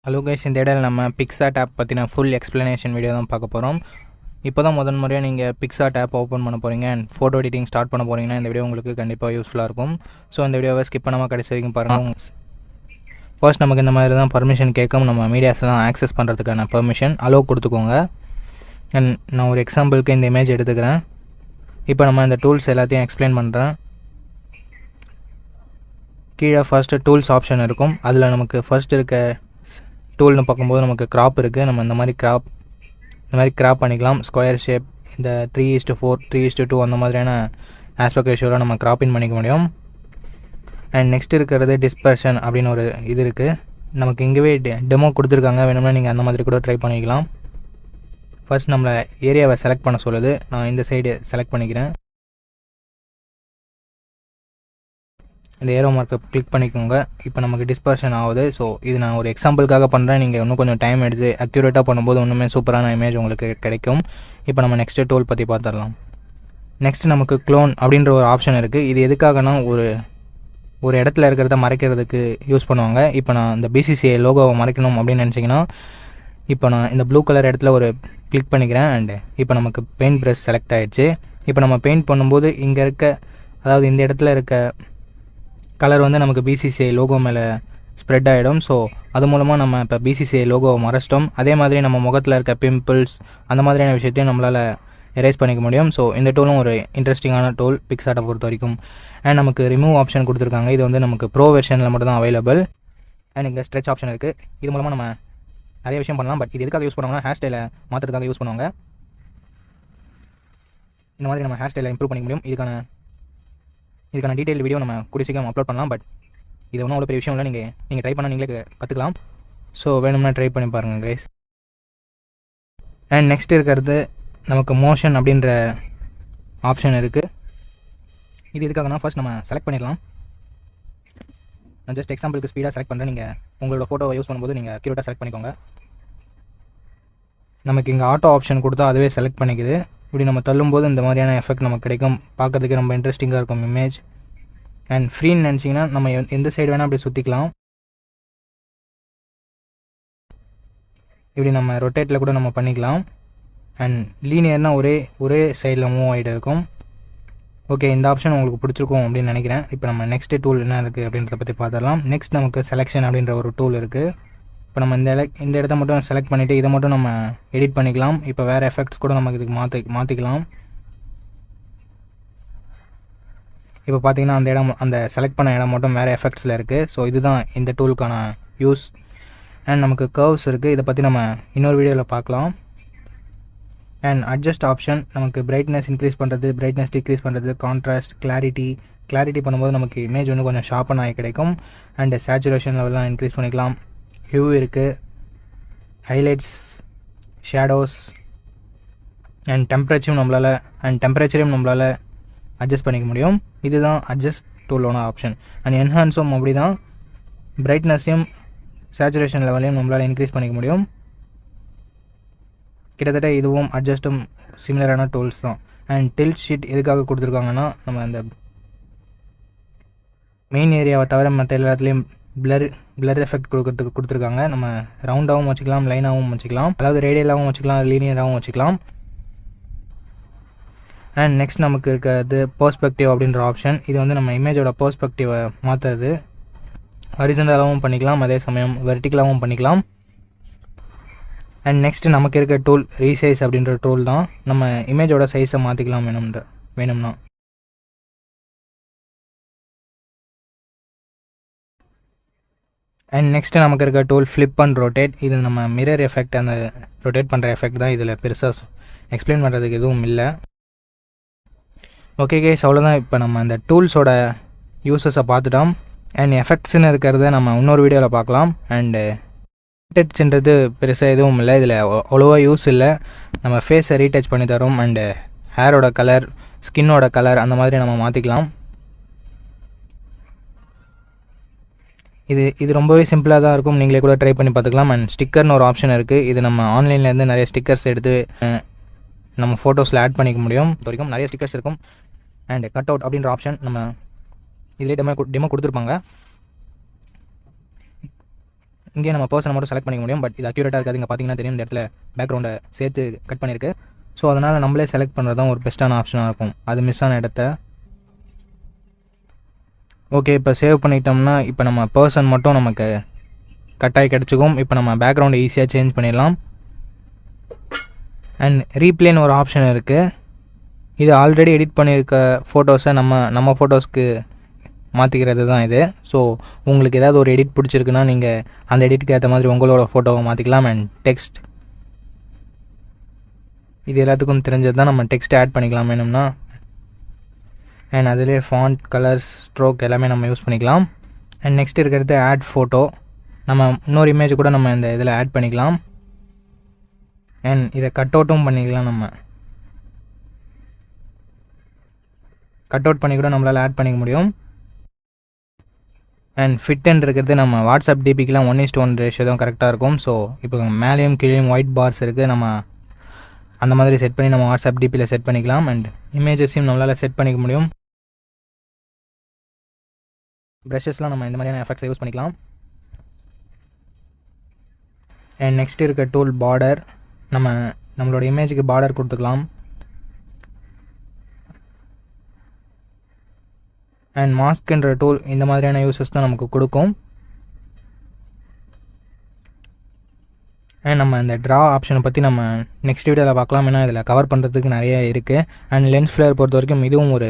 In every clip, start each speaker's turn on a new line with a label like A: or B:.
A: Hello guys, இந்த இடையில நம்ம பிக்சார்ட் ஆப் பற்றின ஃபுல் எக்ஸ்ப்ளனேஷன் வீடியோ தான் பார்க்க போகிறோம். இப்போ தான் முறையாக நீங்கள் பிக்சார்ட் ஆப் ஓப்பன் பண்ண போகிறீங்க அண்ட் ஃபோட்டோ எடிட்டிங் ஸ்டார்ட் பண்ண போகிறீங்கன்னா இந்த வீடியோ உங்களுக்கு கண்டிப்பாக யூஸ்ஃபுல்லாக இருக்கும். ஸோ இந்த வீடியோவை ஸ்கிப் பண்ணாமல் கடைசி வரைக்கும் பாருங்கள். ஃபர்ஸ்ட் நமக்கு இந்த மாதிரி தான் பர்மிஷன் கேட்கும். நம்ம மீடியாஸ்லாம் ஆக்சஸ் பண்ணுறதுக்கான பர்மிஷன் அலோவ் கொடுத்துக்கோங்க. அண்ட் நான் ஒரு எக்ஸாம்பிளுக்கு இந்த இமேஜ் எடுத்துக்கிறேன். இப்போ நம்ம இந்த டூல்ஸ் எல்லாத்தையும் எக்ஸ்பிளைன் பண்ணுறேன். கீழே ஃபர்ஸ்ட்டு டூல்ஸ் ஆப்ஷன் இருக்கும். அதில் நமக்கு ஃபர்ஸ்ட் இருக்க டூல்னு பார்க்கும்போது நமக்கு கிராப் இருக்குது. நம்ம இந்த மாதிரி கிராப் பண்ணிக்கலாம். ஸ்கொயர் ஷேப், இந்த 3:4 3:2 அந்த மாதிரியான ஆஸ்பெக்ட் ரேஷியோவில் நம்ம கிராப்பின் பண்ணிக்க முடியும். அண்ட் நெக்ஸ்ட் இருக்கிறது டிஸ்பர்ஷன் அப்படின்னு ஒரு இது இருக்குது. நமக்கு இங்கேவே டெமோ கொடுத்துருக்காங்க. வேணும்னா நீங்கள் அந்த மாதிரி கூட ட்ரை பண்ணிக்கலாம். ஃபர்ஸ்ட் நம்மளை ஏரியாவை செலக்ட் பண்ண சொல்லுது. நான் இந்த சைடு செலக்ட் பண்ணிக்கிறேன். இந்த ஏரோ மார்க்கை கிளிக் பண்ணிக்கோங்க. இப்போ நமக்கு டிஸ்பர்ஷன் ஆகுது. ஸோ இது நான் ஒரு எக்ஸாம்பிளுக்காக பண்ணுறேன். நீங்கள் இன்னும் கொஞ்சம் டைம் எடுத்து அக்யூரேட்டாக பண்ணும்போது இன்னுமே சூப்பரான இமேஜ் உங்களுக்கு கிடைக்கும். இப்போ நம்ம நெக்ஸ்ட்டு டூல் பற்றி பார்த்துடலாம். நெக்ஸ்ட் நமக்கு க்ளோன் அப்படின்ற ஒரு ஆப்ஷன் இருக்குது. இது எதுக்காகனா ஒரு இடத்துல இருக்கிறத மறைக்கிறதுக்கு யூஸ் பண்ணுவாங்க. இப்போ நான் இந்த BCCI லோகோவை மறைக்கணும் அப்படின்னு நினச்சிங்கன்னா இப்போ நான் இந்த ப்ளூ கலர் இடத்துல ஒரு கிளிக் பண்ணிக்கிறேன். அண்டு இப்போ நமக்கு பெயிண்ட் ப்ரஷ் செலக்ட் ஆகிடுச்சு. இப்போ நம்ம பெயிண்ட் பண்ணும்போது இங்கே அதாவது இந்த இடத்துல இருக்க கலர் நமக்கு BCCI லோகோ மேலே ஸ்ப்ரெட் ஆகிடும். ஸோ அது மூலமாக நம்ம இப்போ BCCI லோகோவை மறைச்சிட்டோம். அதே மாதிரி நம்ம முகத்தில் இருக்க பிம்பிள்ஸ் அந்த மாதிரியான விஷயத்தையும் நம்மளால் எரேஸ் பண்ணிக்க முடியும். ஸோ இந்த டூலும் ஒரு இன்ட்ரெஸ்டிங்கான டூல் பிக்சார்ட்டை பொறுத்த வரைக்கும். அண்ட் நமக்கு ரிமூவ் ஆப்ஷன் கொடுத்துருக்காங்க. இது நமக்கு ப்ரோ வெர்ஷனில் மட்டும் தான் அவைலபிள். அண்ட் இங்கே ஸ்ட்ரெச் ஆப்ஷன் இருக்குது. இது மூலமாக நம்ம நிறைய விஷயம் பண்ணலாம். பட் இது எதுக்காக யூஸ் பண்ணுவாங்கன்னா ஹேர் ஸ்டைலை மாற்றுறதுக்காக யூஸ் பண்ணுவாங்க. இந்த மாதிரி நம்ம ஹேர் ஸ்டைலை இம்ப்ரூவ் பண்ணிக்க முடியும். இதுக்கான டீட்டெயில் வீடியோ நம்ம கூடிய சீக்கிரம் அப்லோட் பண்ணலாம். பட் இது ஒன்றும் அவ்வளோ பெரிய விஷயம் இல்லை. நீங்கள் ட்ரை பண்ணால் நீங்களே கற்றுக்கலாம். ஸோ வேணும்னா ட்ரை பண்ணி பாருங்கள் கைஸ். அண்ட் நெக்ஸ்ட் இருக்கிறது நமக்கு மோஷன் அப்படின்ற ஆப்ஷன் இருக்குது. இது எதுக்காகனா ஃபர்ஸ்ட் நம்ம செலக்ட் பண்ணிடலாம். நான் ஜஸ்ட் எக்ஸாம்பிளுக்கு ஸ்பீடாக செலக்ட் பண்ணுறேன். நீங்கள் உங்களோட ஃபோட்டோவை யூஸ் பண்ணும்போது நீங்கள் அக்யூரேட்டாக செலக்ட் பண்ணிக்கோங்க. நமக்கு இங்கே ஆட்டோ ஆப்ஷன் கொடுத்தா அதுவே செலக்ட் பண்ணிக்குது. இப்படி நம்ம தள்ளும்போது இந்த மாதிரியான எஃபெக்ட் நமக்கு கிடைக்கும். பார்க்குறதுக்கு ரொம்ப இன்ட்ரெஸ்டிங்காக இருக்கும் இமேஜ். அண்ட் ஃப்ரீன்னு நினச்சிங்கன்னா நம்ம எந்த சைடு வேணால் அப்படி சுற்றிக்கலாம். இப்படி நம்ம ரொட்டேட்டில் கூட நம்ம பண்ணிக்கலாம். அண்ட் லீனியர்னால் ஒரே சைடில் மூவ் ஆகிட்டு இருக்கும். ஓகே, இந்த ஆப்ஷன் உங்களுக்கு பிடிச்சிருக்கும் அப்படின்னு நினைக்கிறேன். இப்போ நம்ம நெக்ஸ்ட்டு டூல் என்ன இருக்குது அப்படின்றத பற்றி பார்த்துடலாம். நெக்ஸ்ட் நமக்கு செலெக்ஷன் அப்படின்ற ஒரு டூல் இருக்குது. இப்போ நம்ம இந்த இடத்த மட்டும் செலக்ட் பண்ணிவிட்டு இதை மட்டும் நம்ம எடிட் பண்ணிக்கலாம். இப்போ வேறு எஃபெக்ட்ஸ் கூட நமக்கு இதுக்கு மாற்றிக்கலாம். இப்போ பார்த்தீங்கன்னா அந்த செலக்ட் பண்ண இடம் மட்டும் வேறு எஃபெக்ட்ஸில் இருக்குது. ஸோ இதுதான் இந்த டூலுக்கான யூஸ். அண்ட் நமக்கு கர்வ்ஸ் இருக்குது. இதை பற்றி நம்ம இன்னொரு வீடியோவில் பார்க்கலாம். அண்ட் அட்ஜஸ்ட் ஆப்ஷன் நமக்கு பிரைட்னஸ் இன்க்ரீஸ் பண்ணுறது, பிரைட்னஸ் டிக்ரீஸ் பண்ணுறது, கான்ட்ராஸ்ட், கிளாரிட்டி பண்ணும்போது நமக்கு இமேஜ் கொஞ்சம் ஷார்ப்பன் ஆகி கிடைக்கும். அண்டு சேச்சுரேஷன் லெவல்லாம் இன்க்ரீஸ் பண்ணிக்கலாம். ஹியூ இருக்குது, ஹைலைட்ஸ், ஷேடோஸ் அண்ட் டெம்பரேச்சரையும் நம்மளால் அட்ஜஸ்ட் பண்ணிக்க முடியும். இதுதான் அட்ஜஸ்ட் டூலோட ஆப்ஷன். அண்ட் என்ஹான்ஸும் அப்படி தான். பிரைட்னஸையும் சேச்சுரேஷன் லெவலையும் நம்மளால் இன்க்ரீஸ் பண்ணிக்க முடியும். கிட்டத்தட்ட இதுவும் அட்ஜஸ்ட்டும் சிமிலரான டூல்ஸ் தான். அண்ட் டில்ட் ஷீட் எதுக்காக கொடுத்துருக்காங்கன்னா நம்ம அந்த மெயின் ஏரியாவை தவிர மற்ற எல்லாத்துலேயும் பிளர் எஃபெக்ட் கொடுத்துருக்காங்க. நம்ம ரவுண்டாகவும் வச்சுக்கலாம், லைனாகவும் வச்சுக்கலாம், அதாவது ரேடியலாகவும் வச்சுக்கலாம், லீனியராகவும் வச்சுக்கலாம். அண்ட் நெக்ஸ்ட் நமக்கு இருக்கிறது பெர்ஸ்பெக்டிவ் அப்படின்ற ஆப்ஷன். இது நம்ம இமேஜோட பெர்ஸ்பெக்டிவை மாற்றுறது. ஹரிசன்டலாகவும் பண்ணிக்கலாம், அதே சமயம் வெர்டிக்கலாகவும் பண்ணிக்கலாம். அண்ட் நெக்ஸ்ட் நமக்கு இருக்க டூல் ரீசைஸ் அப்படின்ற டூல் தான். நம்ம இமேஜோட சைஸை மாற்றிக்கலாம் வேணும்னா. அண்ட் நெக்ஸ்ட்டு நமக்கு இருக்க டூல் ஃப்ளிப் அண்ட் ரொட்டேட். இது நம்ம மிரர் எஃபெக்ட், அந்த ரொட்டேட் பண்ணுற எஃபெக்ட் தான். இதில் பெருசாக எக்ஸ்பிளைன் பண்ணுறதுக்கு எதுவும் இல்லை. ஓகே கைஸ், அவ்வளோதான். இப்போ நம்ம அந்த டூல்ஸோட யூஸஸை பார்த்துட்டோம். அண்ட் எஃபெக்ட்ஸ்னு இருக்கிறத நம்ம இன்னொரு வீடியோவில் பார்க்கலாம். அண்டு ரீடச்சுன்றது பெருசாக எதுவும் இல்லை. இதில் அவ்வளோவா யூஸ் இல்லை. நம்ம ஃபேஸை ரீடச் பண்ணி தரோம். அண்டு ஹேரோட கலர், ஸ்கின்னோட கலர் அந்த மாதிரி நம்ம மாற்றிக்கலாம். இது ரொம்பவே சிம்பிளாக தான் இருக்கும். நீங்களே கூட ட்ரை பண்ணி பார்த்துக்கலாம். அண்ட் ஸ்டிக்கர்னு ஒரு ஆப்ஷன் இருக்குது. இது நம்ம ஆன்லைன்லேருந்து நிறைய ஸ்டிக்கர்ஸ் எடுத்து நம்ம ஃபோட்டோஸில் ஆட் பண்ணிக்க முடியும். இது வரைக்கும் நிறைய ஸ்டிக்கர்ஸ் இருக்கும். அண்ட் கட் அவுட் அப்படின்ற ஆப்ஷன் நம்ம இதிலே டெமோ கொடுத்துருப்பாங்க. இங்கே நம்ம பர்சனை மட்டும் செலக்ட் பண்ணிக்க முடியும். பட் இது அக்யூரேட்டாக இருக்காது. இங்கே பார்த்தீங்கன்னா தெரியும், இந்த இடத்துல பேக்ரவுண்டை சேர்த்து கட் பண்ணியிருக்கு. ஸோ அதனால் நம்மளே செலக்ட் பண்ணுறது தான் ஒரு பெஸ்ட்டான ஆப்ஷனாக இருக்கும், அது மிஸ் ஆன இடத்த. ஓகே, இப்போ சேவ் பண்ணிட்டோம்னா இப்போ நம்ம பர்சன் மட்டும் நமக்கு கட்டாகி கிடச்சிக்கும். இப்போ நம்ம பேக்ரவுண்டை ஈஸியாக சேஞ்ச் பண்ணிடலாம். அண்ட் ரீப்ளேன்னு ஒரு ஆப்ஷன் இருக்குது. இது ஆல்ரெடி எடிட் பண்ணியிருக்க ஃபோட்டோஸை நம்ம ஃபோட்டோஸ்க்கு மாற்றிக்கிறது தான் இது. ஸோ உங்களுக்கு ஏதாவது ஒரு எடிட் பிடிச்சிருக்குன்னா நீங்கள் அந்த எடிட்டுக்கு ஏற்ற மாதிரி உங்களோட ஃபோட்டோவை மாற்றிக்கலாம். அண்ட் டெக்ஸ்ட், இது எல்லாத்துக்கும் தெரிஞ்சது தான். நம்ம டெக்ஸ்ட் ஆட் பண்ணிக்கலாம் வேணும்னா. அண்ட் அதிலே ஃபாண்ட், கலர்ஸ், ஸ்ட்ரோக் எல்லாமே நம்ம யூஸ் பண்ணிக்கலாம். அண்ட் நெக்ஸ்ட் இருக்கிறது ஆட் ஃபோட்டோ. நம்ம இன்னொரு இமேஜ் கூட நம்ம இந்த இதில் ஆட் பண்ணிக்கலாம். அண்ட் இதை கட் அவுட்டும் பண்ணிக்கலாம். நம்ம கட் அவுட் பண்ணி கூட நம்மளால் ஆட் பண்ணிக்க முடியும். அண்ட் ஃபிட்டுன்னு இருக்கிறது நம்ம வாட்ஸ்அப் டிபிக்கெலாம் 1:1 ரேஷியோ தான் கரெக்டாக இருக்கும். ஸோ இப்போ மேலேயும் கீழேயும் ஒயிட் பார்ஸ் இருக்குது, நம்ம அந்த மாதிரி செட் பண்ணி நம்ம வாட்ஸ்அப் டிபியில் செட் பண்ணிக்கலாம். அண்ட் இமேஜஸையும் நம்மளால் செட் பண்ணிக்க முடியும். ப்ரஷஸ்லாம் நம்ம இந்த மாதிரியான எஃபெக்ட்ஸை யூஸ் பண்ணிக்கலாம். அண்ட் நெக்ஸ்ட் இருக்க டூல் பார்டர், நம்மளோட இமேஜுக்கு பார்டர் கொடுத்துக்கலாம். அண்ட் மாஸ்க்ன்ற டூல் இந்த மாதிரியான யூசஸ் தான் நமக்கு கொடுக்கும். அண்ட் நம்ம இந்த ட்ரா ஆப்ஷனை பற்றி நம்ம நெக்ஸ்ட் வீடியோவில் பார்க்கலாம். ஏன்னா இதில் கவர் பண்ணுறதுக்கு நிறைய இருக்குது. அண்ட் லென்ஸ் ஃப்ளேர் பொறுத்த வரைக்கும் இதுவும் ஒரு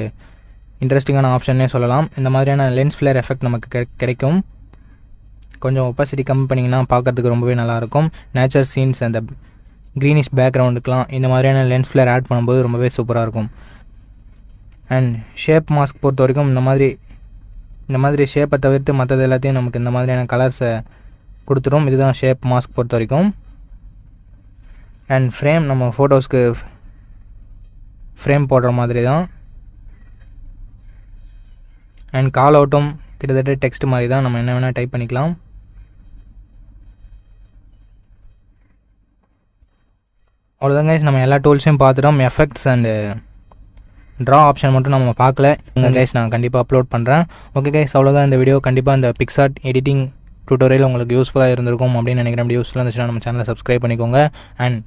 A: இன்ட்ரெஸ்டிங்கான ஆப்ஷன்னே சொல்லலாம். இந்த மாதிரியான லென்ஸ் ஃப்ளேர் எஃபெக்ட் நமக்கு கிடைக்கும். கொஞ்சம் ஒப்பாசிட்டி கம்மி பண்ணிங்கன்னா பார்க்குறதுக்கு ரொம்பவே நல்லாயிருக்கும். நேச்சர் சீன்ஸ், அந்த க்ரீனிஷ் பேக்ரவுண்டுக்கெலாம் இந்த மாதிரியான லென்ஸ் ஃப்ளேர் ஆட் பண்ணும்போது ரொம்பவே சூப்பராக இருக்கும். அண்ட் ஷேப் மாஸ்க் பொறுத்த வரைக்கும் இந்த மாதிரி ஷேப்பை தவிர்த்து மற்றது எல்லாத்தையும் நமக்கு இந்த மாதிரியான கலர்ஸை கொடுத்துரும். இதுதான் ஷேப் மாஸ்க் பொறுத்த வரைக்கும். அண்ட் ஃப்ரேம், நம்ம ஃபோட்டோஸ்க்கு ஃப்ரேம் போடுற மாதிரி தான். அண்ட் கால் அவுட்டும் கிட்டத்தட்ட டெக்ஸ்ட் மாதிரி தான், நம்ம என்ன வேணால் டைப் பண்ணிக்கலாம். அவ்வளோதாங்க கைஸ், நம்ம எல்லா டூல்ஸையும் பார்த்துட்டோம். எஃபெக்ட்ஸ் அண்டு ட்ரா ஆப்ஷன் மட்டும் நம்ம பார்க்கல. இங்கே கைஸ் நான் கண்டிப்பாக அப்லோட் பண்ணுறேன். ஓகே கைஸ், அவ்வளோதான் இந்த வீடியோ. கண்டிப்பாக இந்த பிக்சார்ட் எடிட்டிங் டியூட்டோரியல் உங்களுக்கு யூஸ்ஃபுல்லாக இருந்திருக்கும் அப்படின்னு நினைக்கிறேன். அப்படி யூஸ்ஃபுல்லாக இருந்துச்சுன்னா நம்ம சேனலை சப்ஸ்கிரைப் பண்ணிக்கோங்க. அண்ட்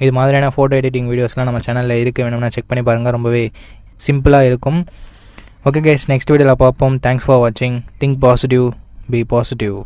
A: இது மாதிரியான ஃபோட்டோ எடிட்டிங் வீடியோஸ்லாம் நம்ம சேனலில் இருக்குது, வேணும்னா செக் பண்ணி பாருங்கள். ரொம்பவே சிம்பிளாக இருக்கும். ஓகே கைஸ், நெக்ஸ்ட் வீடியோவில் பார்ப்போம். தேங்க்ஸ் ஃபார் வாட்சிங். Think positive, be positive.